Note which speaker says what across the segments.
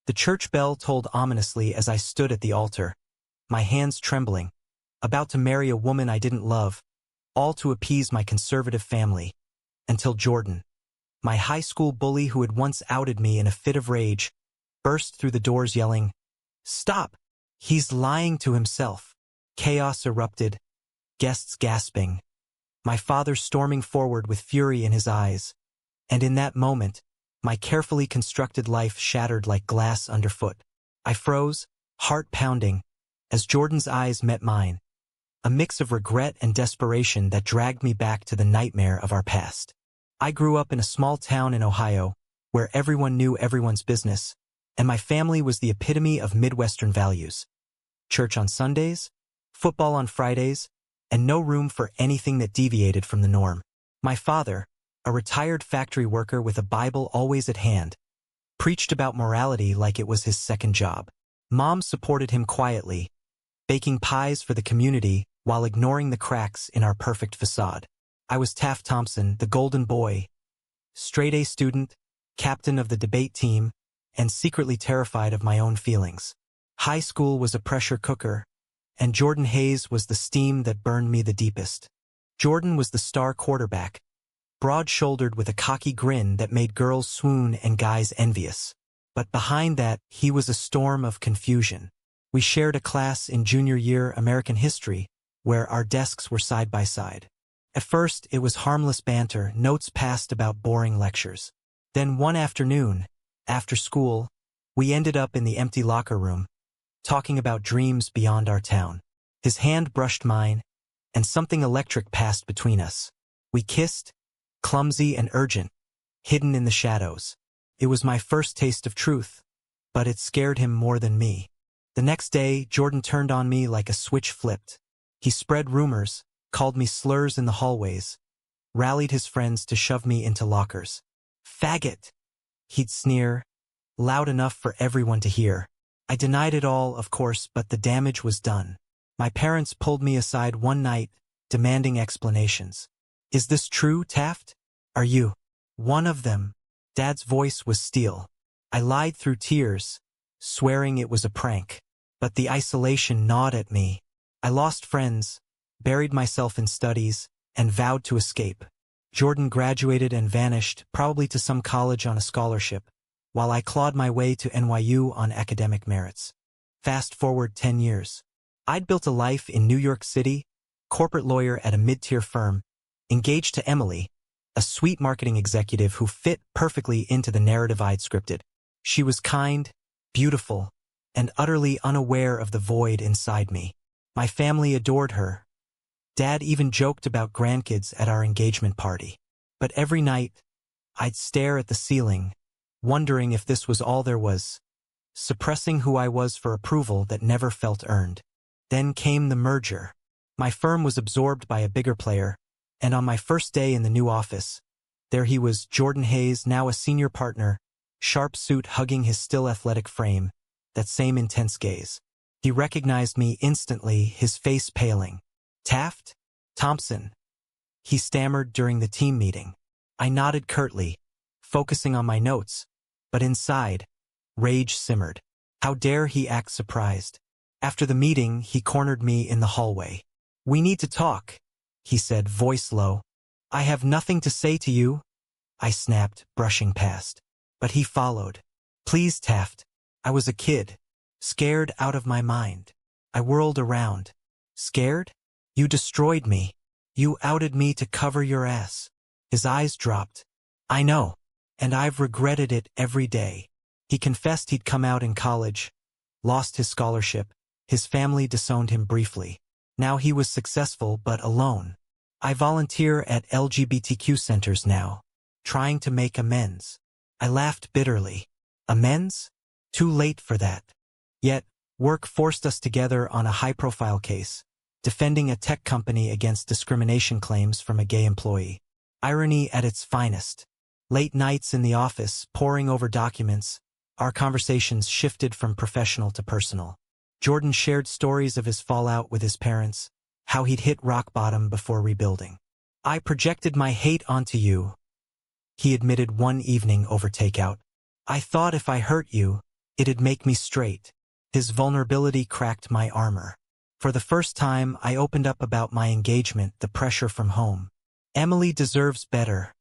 Speaker 1: The church bell tolled ominously as I stood at the altar, my hands trembling, about to marry a woman I didn't love, all to appease my conservative family, until Jordan, my high school bully who had once outed me in a fit of rage, burst through the doors yelling, "Stop! He's lying to himself." Chaos erupted, guests gasping, my father storming forward with fury in his eyes, and in that moment, my carefully constructed life shattered like glass underfoot. I froze, heart pounding, as Jordan's eyes met mine, a mix of regret and desperation that dragged me back to the nightmare of our past. I grew up in a small town in Ohio, where everyone knew everyone's business, and my family was the epitome of Midwestern values. Church on Sundays, football on Fridays, and no room for anything that deviated from the norm. My father, a retired factory worker with a Bible always at hand, preached about morality like it was his second job. Mom supported him quietly, baking pies for the community while ignoring the cracks in our perfect facade. I was Taft Thompson, the golden boy, straight-A student, captain of the debate team, and secretly terrified of my own feelings. High school was a pressure cooker, and Jordan Hayes was the steam that burned me the deepest. Jordan was the star quarterback, broad-shouldered with a cocky grin that made girls swoon and guys envious. But behind that, he was a storm of confusion. We shared a class in junior year American history, where our desks were side by side. At first, it was harmless banter, notes passed about boring lectures. Then one afternoon, after school, we ended up in the empty locker room, talking about dreams beyond our town. His hand brushed mine, and something electric passed between us. We kissed, clumsy and urgent, hidden in the shadows. It was my first taste of truth, but it scared him more than me. The next day, Jordan turned on me like a switch flipped. He spread rumors, called me slurs in the hallways, rallied his friends to shove me into lockers. "Faggot!" he'd sneer, loud enough for everyone to hear. I denied it all, of course, but the damage was done. My parents pulled me aside one night, demanding explanations. "Is this true, Taft? Are you one of them?" Dad's voice was steel. I lied through tears, swearing it was a prank. But the isolation gnawed at me. I lost friends, buried myself in studies, and vowed to escape. Jordan graduated and vanished, probably to some college on a scholarship, while I clawed my way to NYU on academic merits. Fast forward 10 years. I'd built a life in New York City, corporate lawyer at a mid-tier firm, engaged to Emily, a sweet marketing executive who fit perfectly into the narrative I'd scripted. She was kind, beautiful, and utterly unaware of the void inside me. My family adored her. Dad even joked about grandkids at our engagement party. But every night, I'd stare at the ceiling, wondering if this was all there was, suppressing who I was for approval that never felt earned. Then came the merger. My firm was absorbed by a bigger player, and on my first day in the new office, there he was, Jordan Hayes, now a senior partner, sharp suit hugging his still athletic frame, that same intense gaze. He recognized me instantly, his face paling. "Taft? Thompson," he stammered during the team meeting. I nodded curtly, focusing on my notes, but inside, rage simmered. How dare he act surprised? After the meeting, he cornered me in the hallway. "We need to talk," he said, voice low. "I have nothing to say to you," I snapped, brushing past. But he followed. "Please, Taft." I was a kid, scared out of my mind. I whirled around. "Scared? You destroyed me. You outed me to cover your ass." His eyes dropped. "I know, and I've regretted it every day." He confessed he'd come out in college, lost his scholarship, his family disowned him briefly. Now he was successful but alone. I volunteer at LGBTQ centers now, trying to make amends. I laughed bitterly. Amends? Too late for that. Yet, work forced us together on a high-profile case, defending a tech company against discrimination claims from a gay employee. Irony at its finest. Late nights in the office, poring over documents, our conversations shifted from professional to personal. Jordan shared stories of his fallout with his parents, how he'd hit rock bottom before rebuilding. "I projected my hate onto you," he admitted one evening over takeout. "I thought if I hurt you, It'd make me straight. His vulnerability cracked my armor. For the first time, I opened up about my engagement, the pressure from home. Emily deserves better,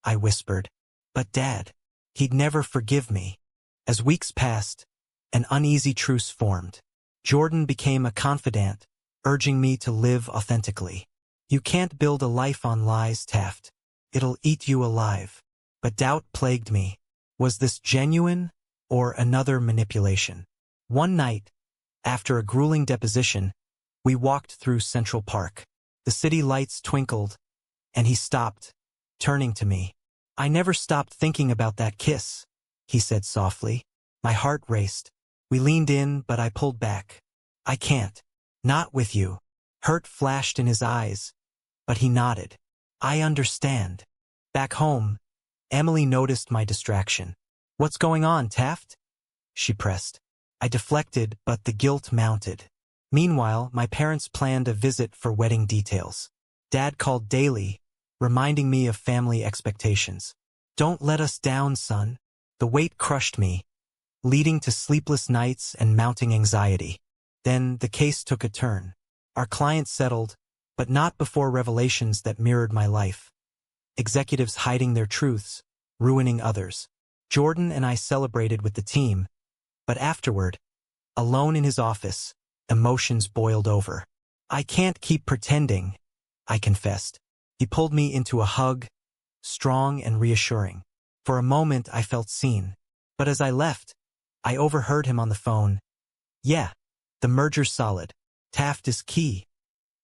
Speaker 1: I whispered. But Dad, he'd never forgive me. As weeks passed, an uneasy truce formed. Jordan became a confidant, urging me to live authentically. You can't build a life on lies, Taft. It'll eat you alive. But doubt plagued me. Was this genuine or another manipulation? One night, after a grueling deposition, we walked through Central Park. The city lights twinkled, and he stopped, turning to me. I never stopped thinking about that kiss, he said softly. My heart raced. We leaned in, but I pulled back. I can't. Not with you. Hurt flashed in his eyes, but he nodded. I understand. Back home, Emily noticed my distraction. What's going on, Taft? She pressed. I deflected, but the guilt mounted. Meanwhile, my parents planned a visit for wedding details. Dad called daily, reminding me of family expectations. Don't let us down, son. The weight crushed me, leading to sleepless nights and mounting anxiety. Then the case took a turn. Our client settled, but not before revelations that mirrored my life. Executives hiding their truths, ruining others. Jordan and I celebrated with the team, but afterward, alone in his office, emotions boiled over. I can't keep pretending, I confessed. He pulled me into a hug, strong and reassuring. For a moment I felt seen, but as I left, I overheard him on the phone. Yeah, the merger's solid. Taft is key.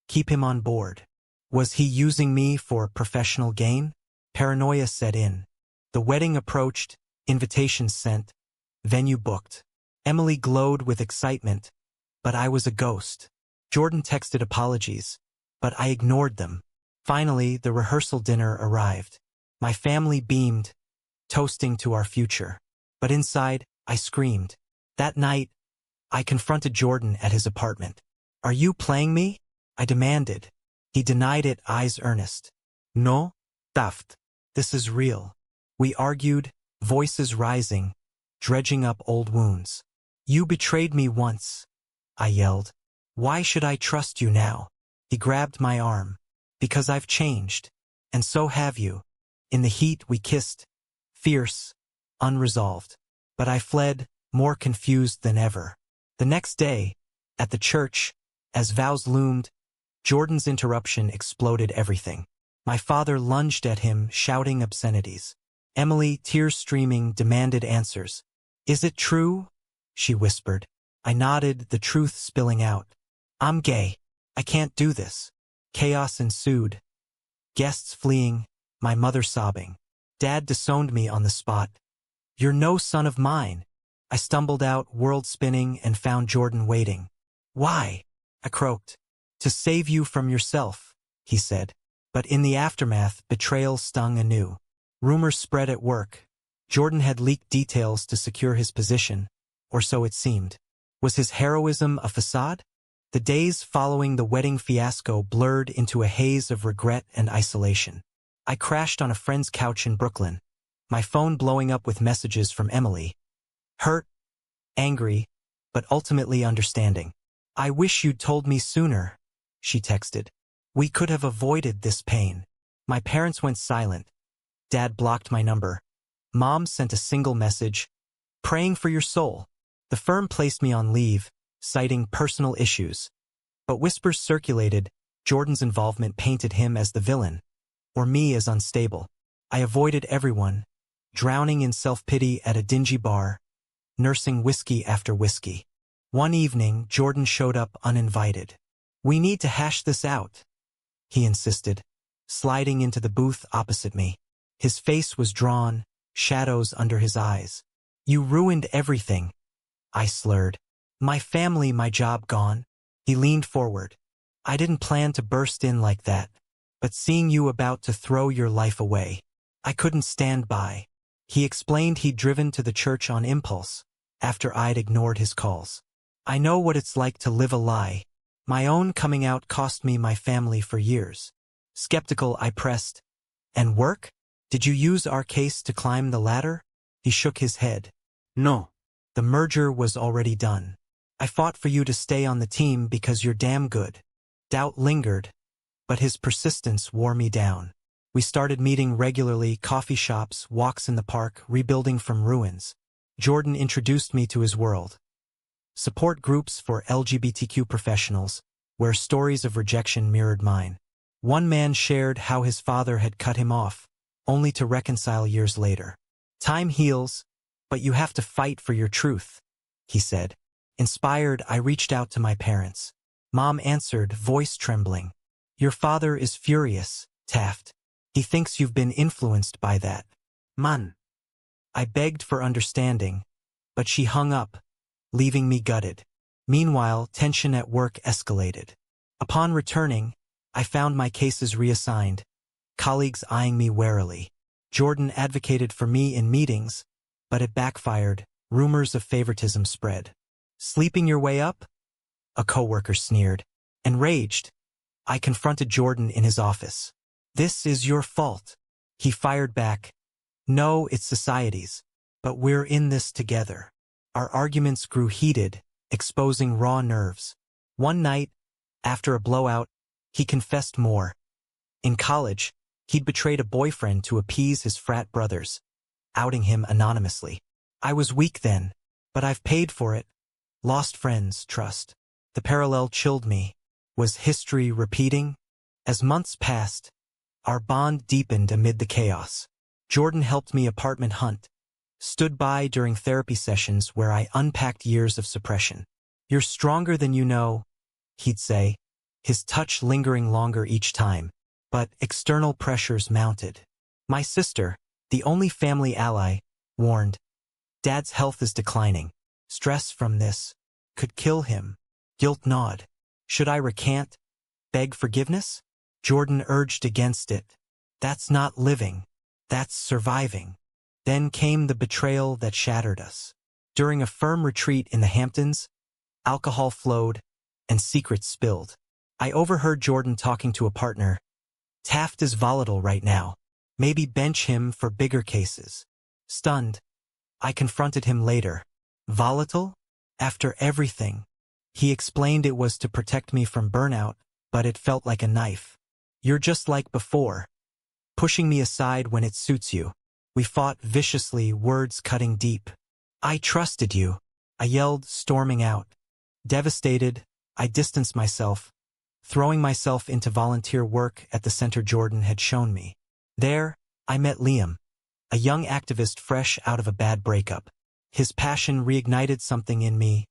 Speaker 1: Keep him on board. Was he using me for professional gain? Paranoia set in. The wedding approached, invitations sent, venue booked. Emily glowed with excitement, but I was a ghost. Jordan texted apologies, but I ignored them. Finally, the rehearsal dinner arrived. My family beamed, toasting to our future. But inside, I screamed. That night, I confronted Jordan at his apartment. Are you playing me? I demanded. He denied it, eyes earnest. No, Taft. This is real. We argued, voices rising, dredging up old wounds. You betrayed me once, I yelled. Why should I trust you now? He grabbed my arm. Because I've changed. And so have you. In the heat we kissed, fierce, unresolved. But I fled, more confused than ever. The next day, at the church, as vows loomed, Jordan's interruption exploded everything. My father lunged at him, shouting obscenities. Emily, tears streaming, demanded answers. Is it true? She whispered. I nodded, the truth spilling out. I'm gay. I can't do this. Chaos ensued. Guests fleeing, my mother sobbing. Dad disowned me on the spot. You're no son of mine. I stumbled out, world spinning, and found Jordan waiting. Why? I croaked. To save you from yourself, he said. But in the aftermath, betrayal stung anew. Rumors spread at work. Jordan had leaked details to secure his position, or so it seemed. Was his heroism a facade? The days following the wedding fiasco blurred into a haze of regret and isolation. I crashed on a friend's couch in Brooklyn, my phone blowing up with messages from Emily. Hurt, angry, but ultimately understanding. I wish you'd told me sooner, she texted. We could have avoided this pain. My parents went silent. Dad blocked my number. Mom sent a single message, praying for your soul. The firm placed me on leave, citing personal issues. But whispers circulated, Jordan's involvement painted him as the villain, or me as unstable. I avoided everyone, drowning in self-pity at a dingy bar, nursing whiskey after whiskey. One evening, Jordan showed up uninvited. We need to hash this out, he insisted, sliding into the booth opposite me. His face was drawn, shadows under his eyes. You ruined everything, I slurred. My family, my job gone. He leaned forward. I didn't plan to burst in like that, but seeing you about to throw your life away, I couldn't stand by. He explained he'd driven to the church on impulse, after I'd ignored his calls. I know what it's like to live a lie. My own coming out cost me my family for years. Skeptical, I pressed. And work? Did you use our case to climb the ladder? He shook his head. No. The merger was already done. I fought for you to stay on the team because you're damn good. Doubt lingered, but his persistence wore me down. We started meeting regularly, coffee shops, walks in the park, rebuilding from ruins. Jordan introduced me to his world. Support groups for LGBTQ professionals, where stories of rejection mirrored mine. One man shared how his father had cut him off, only to reconcile years later. Time heals, but you have to fight for your truth, he said. Inspired, I reached out to my parents. Mom answered, voice trembling. Your father is furious, Taft. He thinks you've been influenced by that. Man. I begged for understanding, but she hung up, leaving me gutted. Meanwhile, tension at work escalated. Upon returning, I found my cases reassigned, colleagues eyeing me warily. Jordan advocated for me in meetings, but it backfired. Rumors of favoritism spread. Sleeping your way up? A coworker sneered. Enraged, I confronted Jordan in his office. This is your fault. He fired back. No, it's society's, but we're in this together. Our arguments grew heated, exposing raw nerves. One night, after a blowout, he confessed more. In college, he'd betrayed a boyfriend to appease his frat brothers, outing him anonymously. I was weak then, but I've paid for it. Lost friends, trust. The parallel chilled me. Was history repeating? As months passed, our bond deepened amid the chaos. Jordan helped me apartment hunt, stood by during therapy sessions where I unpacked years of suppression. You're stronger than you know, he'd say, his touch lingering longer each time, but external pressures mounted. My sister, the only family ally, warned, Dad's health is declining. Stress from this could kill him. Guilt gnawed. Should I recant? Beg forgiveness? Jordan urged against it. That's not living. That's surviving. Then came the betrayal that shattered us. During a firm retreat in the Hamptons, alcohol flowed and secrets spilled. I overheard Jordan talking to a partner. Taft is volatile right now. Maybe bench him for bigger cases. Stunned, I confronted him later. Volatile? After everything. He explained it was to protect me from burnout, but it felt like a knife. You're just like before, pushing me aside when it suits you. We fought viciously, words cutting deep. I trusted you, I yelled, storming out. Devastated, I distanced myself, throwing myself into volunteer work at the center Jordan had shown me. There, I met Liam, a young activist fresh out of a bad breakup. His passion reignited something in me.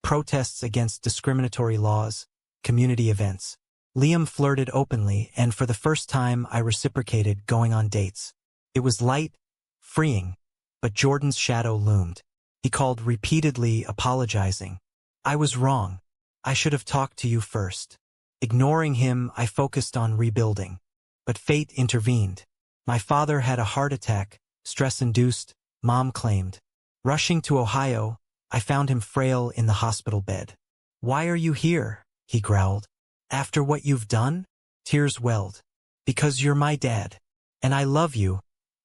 Speaker 1: Protests against discriminatory laws, community events. Liam flirted openly, and for the first time I reciprocated, going on dates. It was light, freeing, but Jordan's shadow loomed. He called repeatedly, apologizing. I was wrong. I should have talked to you first. Ignoring him, I focused on rebuilding. But fate intervened. My father had a heart attack, stress-induced, Mom claimed. Rushing to Ohio, I found him frail in the hospital bed. Why are you here? He growled. After what you've done? Tears welled. Because you're my dad. And I love you,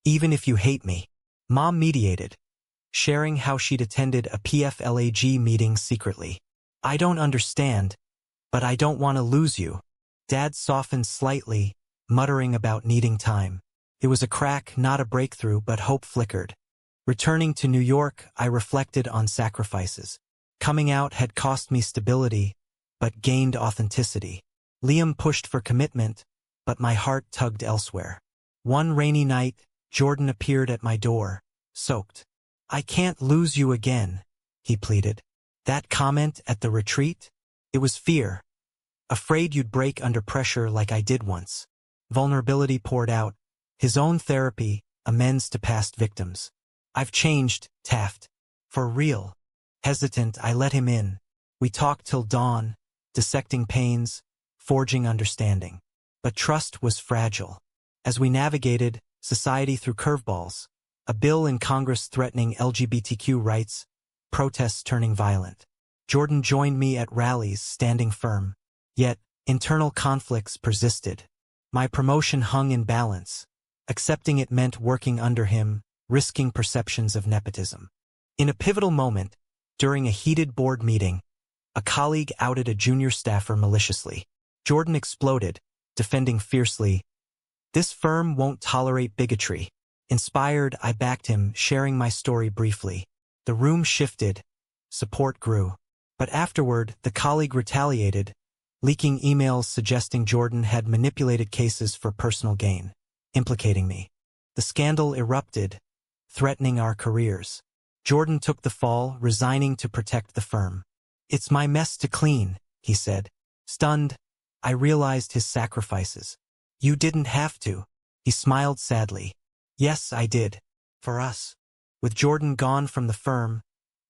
Speaker 1: even if you hate me. Mom mediated, sharing how she'd attended a PFLAG meeting secretly. I don't understand, but I don't want to lose you. Dad softened slightly, muttering about needing time. It was a crack, not a breakthrough, but hope flickered. Returning to New York, I reflected on sacrifices. Coming out had cost me stability, but gained authenticity. Liam pushed for commitment, but my heart tugged elsewhere. One rainy night, Jordan appeared at my door, soaked. I can't lose you again, he pleaded. That comment at the retreat? It was fear. Afraid you'd break under pressure like I did once. Vulnerability poured out. His own therapy, amends to past victims. I've changed, Taft. For real. Hesitant, I let him in. We talked till dawn, dissecting pains, forging understanding. But trust was fragile. As we navigated society through curveballs, a bill in Congress threatening LGBTQ rights, protests turning violent. Jordan joined me at rallies, standing firm. Yet, internal conflicts persisted. My promotion hung in balance. Accepting it meant working under him, risking perceptions of nepotism. In a pivotal moment, during a heated board meeting, a colleague outed a junior staffer maliciously. Jordan exploded, defending fiercely, "This firm won't tolerate bigotry." Inspired, I backed him, sharing my story briefly. The room shifted. Support grew. But afterward, the colleague retaliated, leaking emails suggesting Jordan had manipulated cases for personal gain, implicating me. The scandal erupted, threatening our careers. Jordan took the fall, resigning to protect the firm. "It's my mess to clean," he said. Stunned, I realized his sacrifices. "You didn't have to." He smiled sadly. "Yes, I did. For us." With Jordan gone from the firm,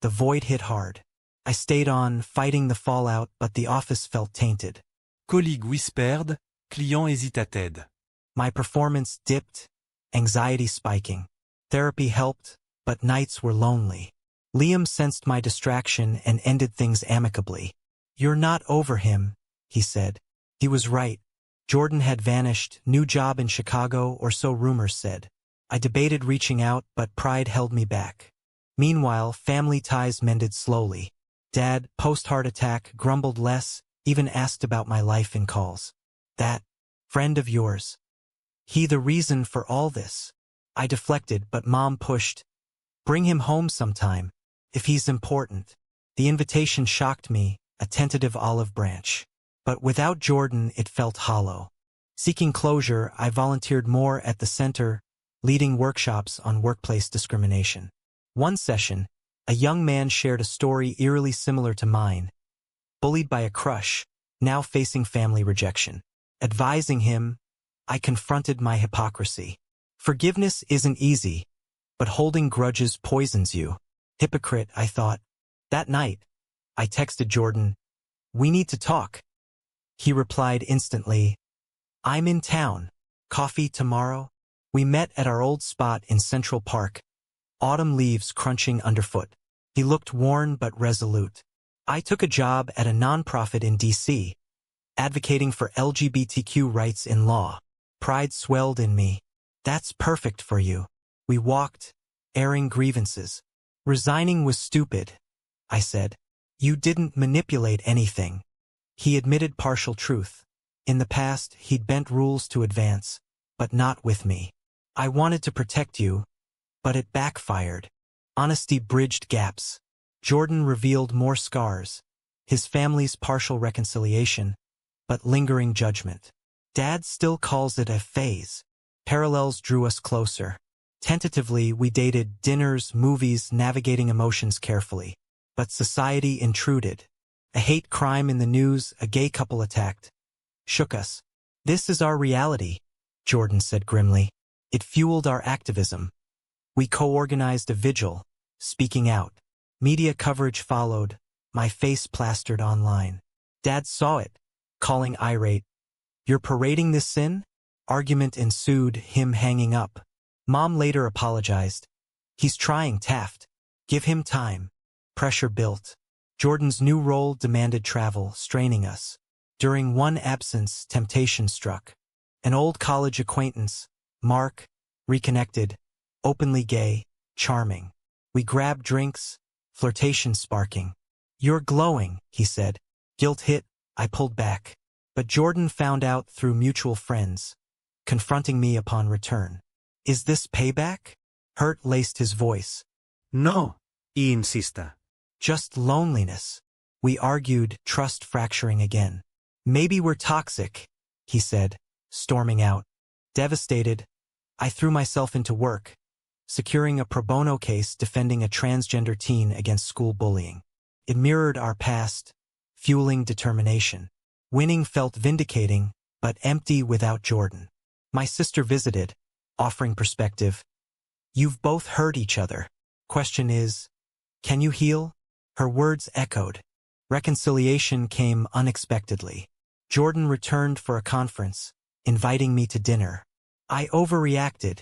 Speaker 1: the void hit hard. I stayed on, fighting the fallout, but the office felt tainted.
Speaker 2: Collègue whispered, client hésitated.
Speaker 1: My performance dipped, anxiety spiking. Therapy helped, but nights were lonely. Liam sensed my distraction and ended things amicably. "You're not over him," he said. He was right. Jordan had vanished, new job in Chicago, or so rumors said. I debated reaching out, but pride held me back. Meanwhile, family ties mended slowly. Dad, post-heart attack, grumbled less, even asked about my life in calls. "That friend of yours, he the reason for all this?" I deflected, but Mom pushed. "Bring him home sometime, if he's important." The invitation shocked me, a tentative olive branch. But without Jordan, it felt hollow. Seeking closure, I volunteered more at the center, leading workshops on workplace discrimination. One session, a young man shared a story eerily similar to mine. Bullied by a crush, now facing family rejection. Advising him, I confronted my hypocrisy. Forgiveness isn't easy, but holding grudges poisons you. Hypocrite, I thought. That night, I texted Jordan, "We need to talk." He replied instantly, "I'm in town. Coffee tomorrow?" We met at our old spot in Central Park, autumn leaves crunching underfoot. He looked worn but resolute. I took a job at a nonprofit in D.C., advocating for LGBTQ rights in law. Pride swelled in me. "That's perfect for you." We walked, airing grievances. "Resigning was stupid," I said. "You didn't manipulate anything." He admitted partial truth. In the past, he'd bent rules to advance, but not with me. "I wanted to protect you, but it backfired." Honesty bridged gaps. Jordan revealed more scars, his family's partial reconciliation, but lingering judgment. Dad still calls it a phase. Parallels drew us closer. Tentatively, we dated, dinners, movies, navigating emotions carefully. But society intruded. A hate crime in the news, a gay couple attacked. Shook us. "This is our reality," Jordan said grimly. It fueled our activism. We co-organized a vigil, speaking out. Media coverage followed, my face plastered online. Dad saw it, calling irate, "You're parading this sin?" Argument ensued, him hanging up. Mom later apologized. "He's trying, Taft. Give him time." Pressure built. Jordan's new role demanded travel, straining us. During one absence, temptation struck. An old college acquaintance, Mark, reconnected, openly gay, charming. We grabbed drinks, flirtation sparking. "You're glowing," he said. Guilt hit, I pulled back. But Jordan found out through mutual friends, confronting me upon return. "Is this payback?" Hurt laced his voice.
Speaker 2: No, insista.
Speaker 1: "Just loneliness." We argued, trust fracturing again. "Maybe we're toxic," he said, storming out. Devastated, I threw myself into work, securing a pro bono case defending a transgender teen against school bullying. It mirrored our past, fueling determination. Winning felt vindicating, but empty without Jordan. My sister visited, offering perspective. "You've both hurt each other. Question is, can you heal?" Her words echoed. Reconciliation came unexpectedly. Jordan returned for a conference, inviting me to dinner. "I overreacted,"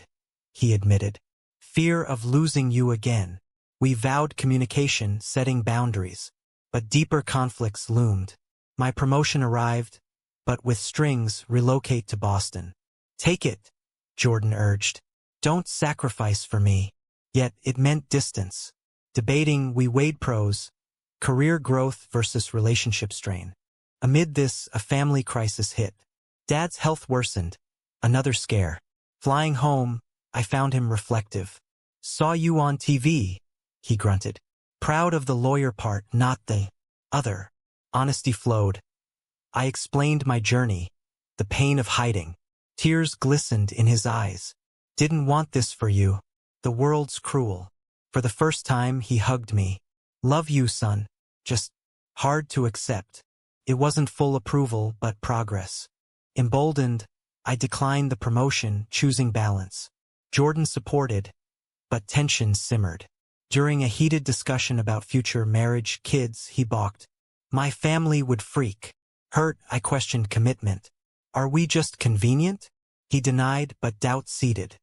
Speaker 1: he admitted. "Fear of losing you again." We vowed communication, setting boundaries, but deeper conflicts loomed. My promotion arrived, but with strings, relocate to Boston. "Take it," Jordan urged. "Don't sacrifice for me." Yet it meant distance. Debating, we weighed pros, career growth versus relationship strain. Amid this, a family crisis hit. Dad's health worsened. Another scare. Flying home, I found him reflective. Saw you on TV, he grunted. Proud of the lawyer part, not the other. Honesty flowed. I explained my journey, the pain of hiding. Tears glistened in his eyes. Didn't want this for you. The world's cruel. For the first time, he hugged me. Love you, son. Just hard to accept. It wasn't full approval, but progress. Emboldened, I declined the promotion, choosing balance. Jordan supported, but tension simmered. During a heated discussion about future marriage, kids, he balked. My family would freak. Hurt, I questioned commitment. Are we just convenient? He denied, but doubt seeded.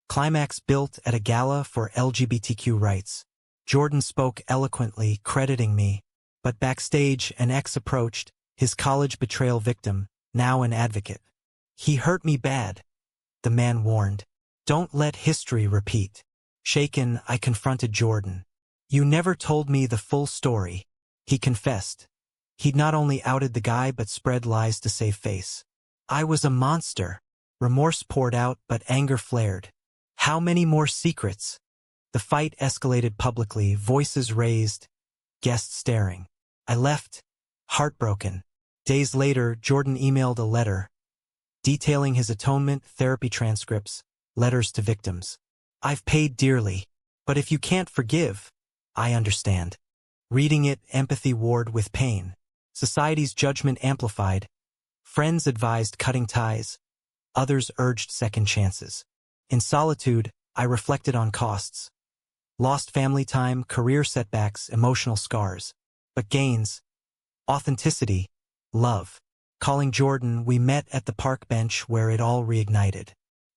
Speaker 1: Climax built at a gala for LGBTQ rights. Jordan spoke eloquently, crediting me. But backstage, an ex approached, his college betrayal victim, now an advocate. He hurt me bad, the man warned. Don't let history repeat. Shaken, I confronted Jordan. You never told me the full story. He confessed. He'd not only outed the guy but spread lies to save face. I was a monster. Remorse poured out, but anger flared. How many more secrets? The fight escalated publicly, voices raised, guests staring. I left, heartbroken. Days later, Jordan emailed a letter, detailing his atonement, therapy transcripts, letters to victims. I've paid dearly, but if you can't forgive, I understand. Reading it, empathy warred with pain. Society's judgment amplified. Friends advised cutting ties. Others urged second chances. In solitude, I reflected on costs. Lost family time, career setbacks, emotional scars. But gains, authenticity, love. Calling Jordan, we met at the park bench where it all reignited.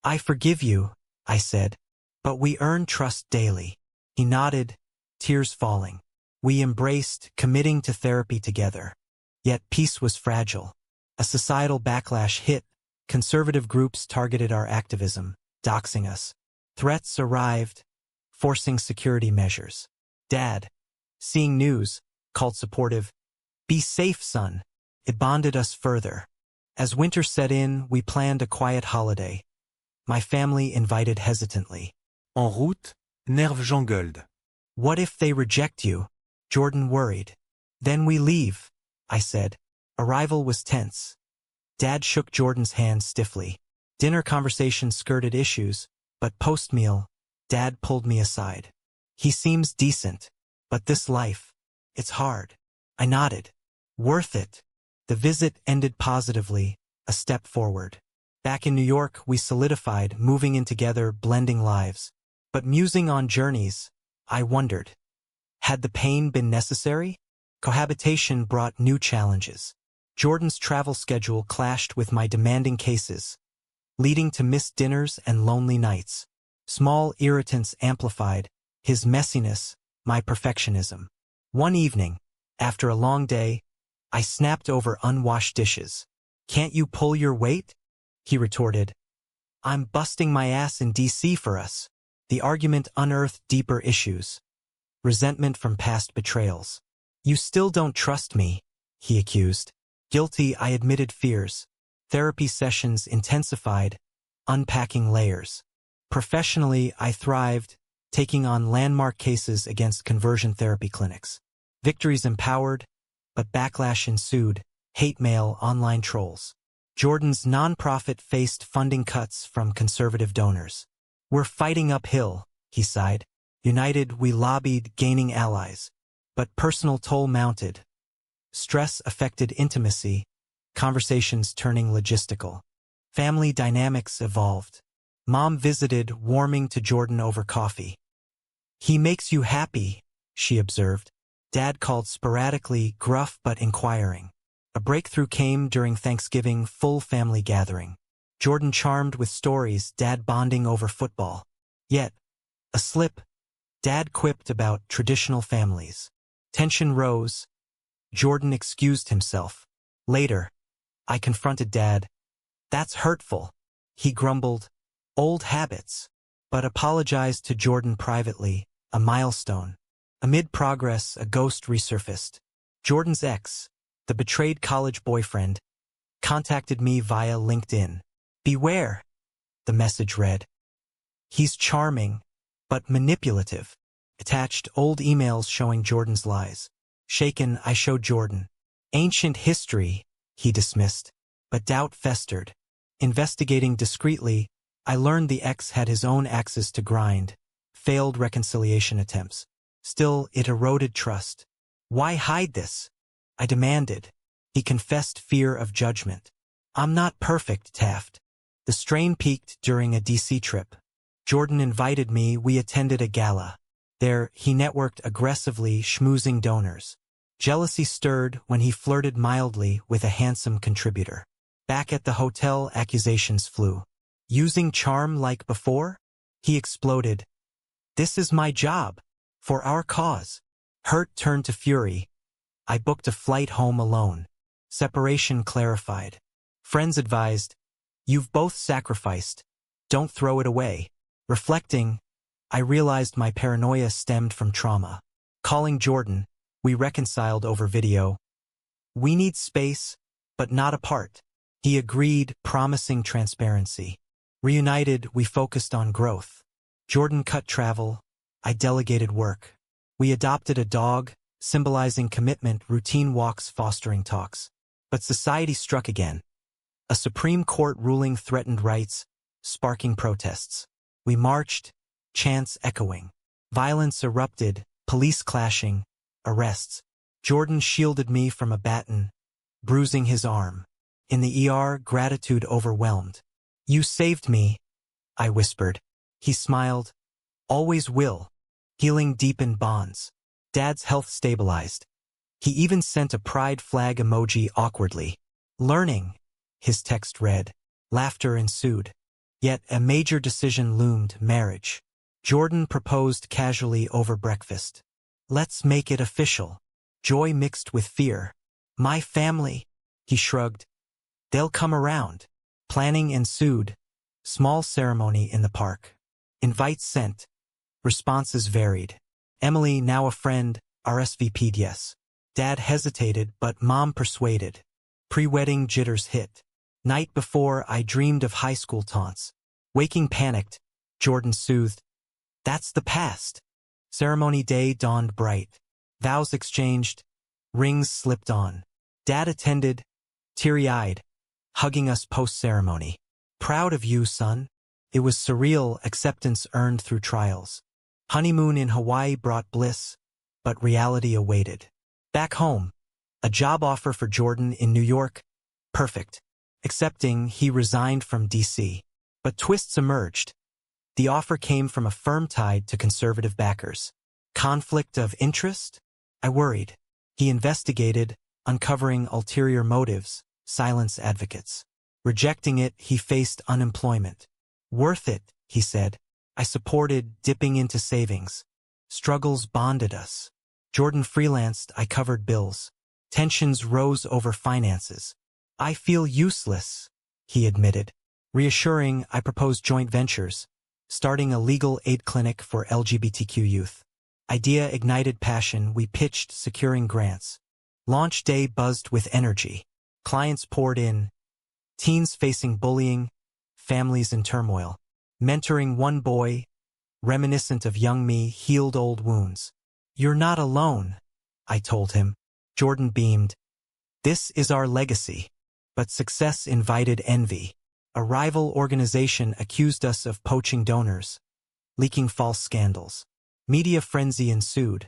Speaker 1: I forgive you, I said, but we earn trust daily. He nodded, tears falling. We embraced, committing to therapy together. Yet peace was fragile. A societal backlash hit. Conservative groups targeted our activism, doxing us. Threats arrived, forcing security measures. Dad, seeing news, called supportive. Be safe, son. It bonded us further. As winter set in, we planned a quiet holiday. My family invited hesitantly.
Speaker 2: En route, nerfs j'engueuled.
Speaker 1: What if they reject you? Jordan worried. Then we leave, I said. Arrival was tense. Dad shook Jordan's hand stiffly. Dinner conversation skirted issues, but post-meal, Dad pulled me aside. He seems decent, but this life, it's hard. I nodded. Worth it. The visit ended positively, a step forward. Back in New York, we solidified, moving in together, blending lives. But musing on journeys, I wondered. Had the pain been necessary? Cohabitation brought new challenges. Jordan's travel schedule clashed with my demanding cases, leading to missed dinners and lonely nights. Small irritants amplified, his messiness, my perfectionism. One evening, after a long day, I snapped over unwashed dishes. Can't you pull your weight? He retorted. I'm busting my ass in DC for us. The argument unearthed deeper issues. Resentment from past betrayals. You still don't trust me, he accused. Guilty, I admitted fears. Therapy sessions intensified, unpacking layers. Professionally, I thrived, taking on landmark cases against conversion therapy clinics. Victories empowered, but backlash ensued, hate mail, online trolls. Jordan's nonprofit faced funding cuts from conservative donors. We're fighting uphill, he sighed. United, we lobbied, gaining allies. But personal toll mounted. Stress affected intimacy, conversations turning logistical. Family dynamics evolved. Mom visited, warming to Jordan over coffee. He makes you happy, she observed. Dad called sporadically, gruff but inquiring. A breakthrough came during Thanksgiving, full family gathering. Jordan charmed with stories, Dad bonding over football. Yet, a slip, Dad quipped about traditional families. Tension rose. Jordan excused himself. Later, I confronted Dad. That's hurtful. He grumbled. Old habits. But apologized to Jordan privately, a milestone. Amid progress, a ghost resurfaced. Jordan's ex, the betrayed college boyfriend, contacted me via LinkedIn. Beware, the message read. He's charming, but manipulative. Attached old emails showing Jordan's lies. Shaken, I showed Jordan. Ancient history, he dismissed. But doubt festered. Investigating discreetly, I learned the ex had his own axes to grind. Failed reconciliation attempts. Still, it eroded trust. Why hide this? I demanded. He confessed fear of judgment. I'm not perfect, Taft. The strain peaked during a DC trip. Jordan invited me, we attended a gala. There, he networked aggressively, schmoozing donors. Jealousy stirred when he flirted mildly with a handsome contributor. Back at the hotel, accusations flew. Using charm like before? He exploded. This is my job. For our cause. Hurt turned to fury. I booked a flight home alone. Separation clarified. Friends advised, you've both sacrificed. Don't throw it away. Reflecting, I realized my paranoia stemmed from trauma. Calling Jordan, we reconciled over video. We need space, but not apart. He agreed, promising transparency. Reunited, we focused on growth. Jordan cut travel. I delegated work. We adopted a dog, symbolizing commitment, routine walks fostering talks. But society struck again. A Supreme Court ruling threatened rights, sparking protests. We marched, chants echoing. Violence erupted, police clashing, arrests. Jordan shielded me from a baton, bruising his arm. In the ER, gratitude overwhelmed. You saved me, I whispered. He smiled. Always will. Healing deepened bonds. Dad's health stabilized. He even sent a pride flag emoji awkwardly. Learning, his text read. Laughter ensued. Yet a major decision loomed, marriage. Jordan proposed casually over breakfast. Let's make it official. Joy mixed with fear. My family, he shrugged. They'll come around. Planning ensued. Small ceremony in the park. Invites sent. Responses varied. Emily, now a friend, RSVP'd yes. Dad hesitated, but Mom persuaded. Pre-wedding jitters hit. Night before, I dreamed of high school taunts. Waking panicked, Jordan soothed. That's the past. Ceremony day dawned bright. Vows exchanged. Rings slipped on. Dad attended, teary-eyed, hugging us post-ceremony. Proud of you, son. It was surreal, acceptance earned through trials. Honeymoon in Hawaii brought bliss, but reality awaited. Back home, a job offer for Jordan in New York. Perfect. Accepting, he resigned from DC. But twists emerged. The offer came from a firm tied to conservative backers. Conflict of interest? I worried. He investigated, uncovering ulterior motives, silence advocates. Rejecting it, he faced unemployment. Worth it, he said. I supported, dipping into savings. Struggles bonded us. Jordan freelanced, I covered bills. Tensions rose over finances. I feel useless, he admitted. Reassuring, I proposed joint ventures, starting a legal aid clinic for LGBTQ youth. Idea ignited passion, we pitched, securing grants. Launch day buzzed with energy. Clients poured in. Teens facing bullying, families in turmoil. Mentoring one boy, reminiscent of young me, healed old wounds. You're not alone, I told him. Jordan beamed. This is our legacy. But success invited envy. A rival organization accused us of poaching donors, leaking false scandals. Media frenzy ensued.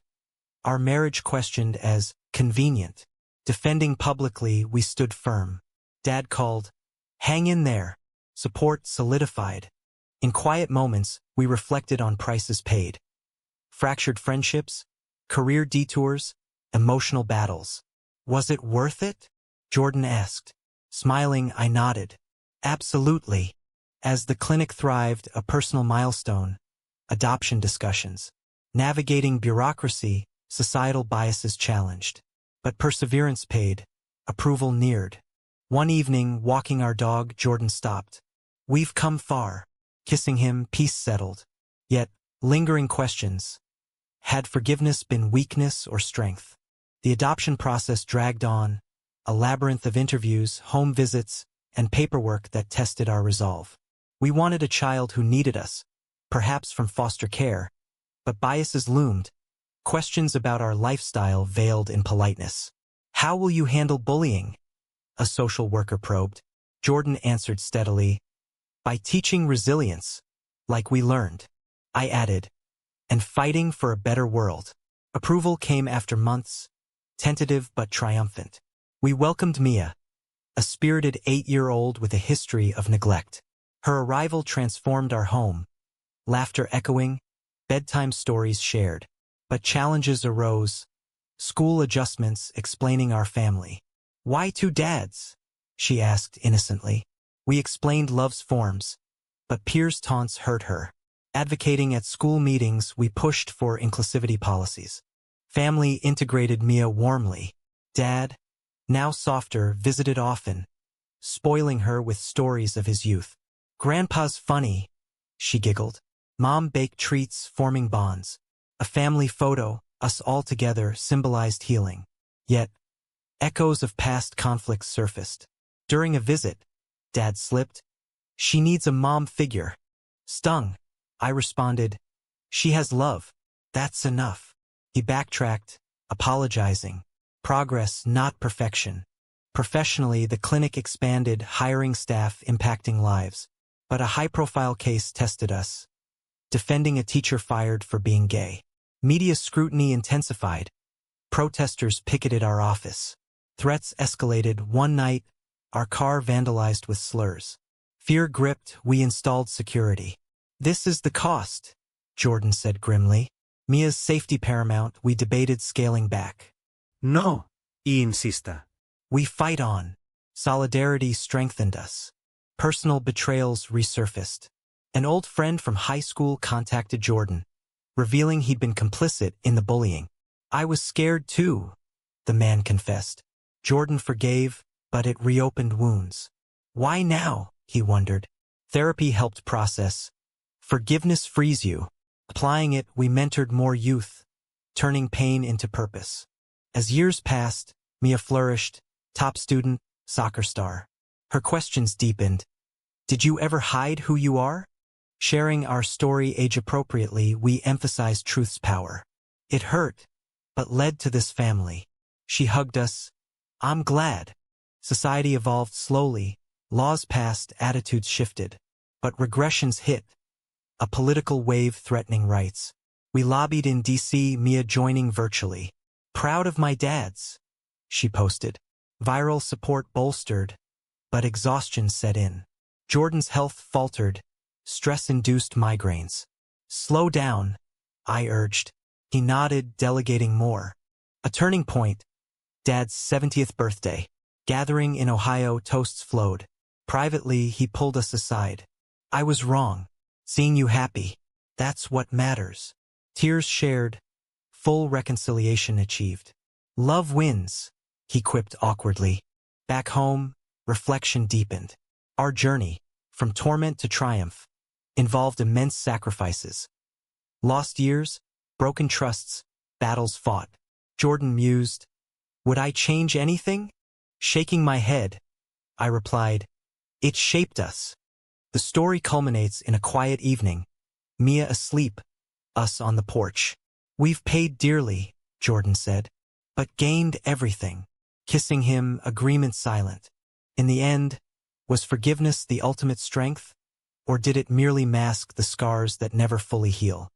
Speaker 1: Our marriage questioned as convenient. Defending publicly, we stood firm. Dad called, hang in there. Support solidified. In quiet moments, we reflected on prices paid. Fractured friendships, career detours, emotional battles. Was it worth it? Jordan asked. Smiling, I nodded. Absolutely. As the clinic thrived, a personal milestone, adoption discussions. Navigating bureaucracy, societal biases challenged. But perseverance paid. Approval neared. One evening, walking our dog, Jordan stopped. We've come far. Kissing him, peace settled. Yet, lingering questions. Had forgiveness been weakness or strength? The adoption process dragged on, a labyrinth of interviews, home visits, and paperwork that tested our resolve. We wanted a child who needed us, perhaps from foster care, but biases loomed, questions about our lifestyle veiled in politeness. How will you handle bullying? A social worker probed. Jordan answered steadily, by teaching resilience, like we learned. I added, and fighting for a better world. Approval came after months, tentative but triumphant. We welcomed Mia, a spirited 8-year-old with a history of neglect. Her arrival transformed our home, laughter echoing, bedtime stories shared. But challenges arose, school adjustments explaining our family. Why 2 dads? She asked innocently. We explained love's forms, but peers' taunts hurt her. Advocating at school meetings, we pushed for inclusivity policies. Family integrated Mia warmly. Dad, now softer, visited often, spoiling her with stories of his youth. Grandpa's funny, she giggled. Mom baked treats, forming bonds. A family photo, us all together, symbolized healing. Yet, echoes of past conflicts surfaced. During a visit, Dad slipped. She needs a mom figure. Stung, I responded, she has love. That's enough. He backtracked, apologizing. Progress, not perfection. Professionally, the clinic expanded, hiring staff, impacting lives. But a high-profile case tested us. Defending a teacher fired for being gay. Media scrutiny intensified. Protesters picketed our office. Threats escalated. One night, our car vandalized with slurs. Fear gripped, we installed security. This is the cost, Jordan said grimly. Mia's safety paramount, we debated scaling back.
Speaker 2: No, insista.
Speaker 1: We fight on. Solidarity strengthened us. Personal betrayals resurfaced. An old friend from high school contacted Jordan, revealing he'd been complicit in the bullying. I was scared too, the man confessed. Jordan forgave, but it reopened wounds. Why now? He wondered. Therapy helped process. Forgiveness frees you. Applying it, we mentored more youth, turning pain into purpose. As years passed, Mia flourished, top student, soccer star. Her questions deepened. Did you ever hide who you are? Sharing our story age-appropriately, we emphasized truth's power. It hurt, but led to this family. She hugged us. I'm glad. Society evolved slowly. Laws passed, attitudes shifted. But regressions hit. A political wave threatening rights. We lobbied in D.C., Mia joining virtually. Proud of my dads, she posted. Viral support bolstered, but exhaustion set in. Jordan's health faltered. Stress-induced migraines. Slow down, I urged. He nodded, delegating more. A turning point. Dad's 70th birthday. Gathering in Ohio, toasts flowed. Privately, he pulled us aside. I was wrong. Seeing you happy. That's what matters. Tears shared. Full reconciliation achieved. Love wins, he quipped awkwardly. Back home, reflection deepened. Our journey, from torment to triumph, involved immense sacrifices. Lost years, broken trusts, battles fought. Jordan mused, would I change anything? Shaking my head, I replied, it shaped us. The story culminates in a quiet evening, Mia asleep, us on the porch. We've paid dearly, Jordan said, but gained everything. Kissing him, agreement silent. In the end, was forgiveness the ultimate strength, or did it merely mask the scars that never fully heal?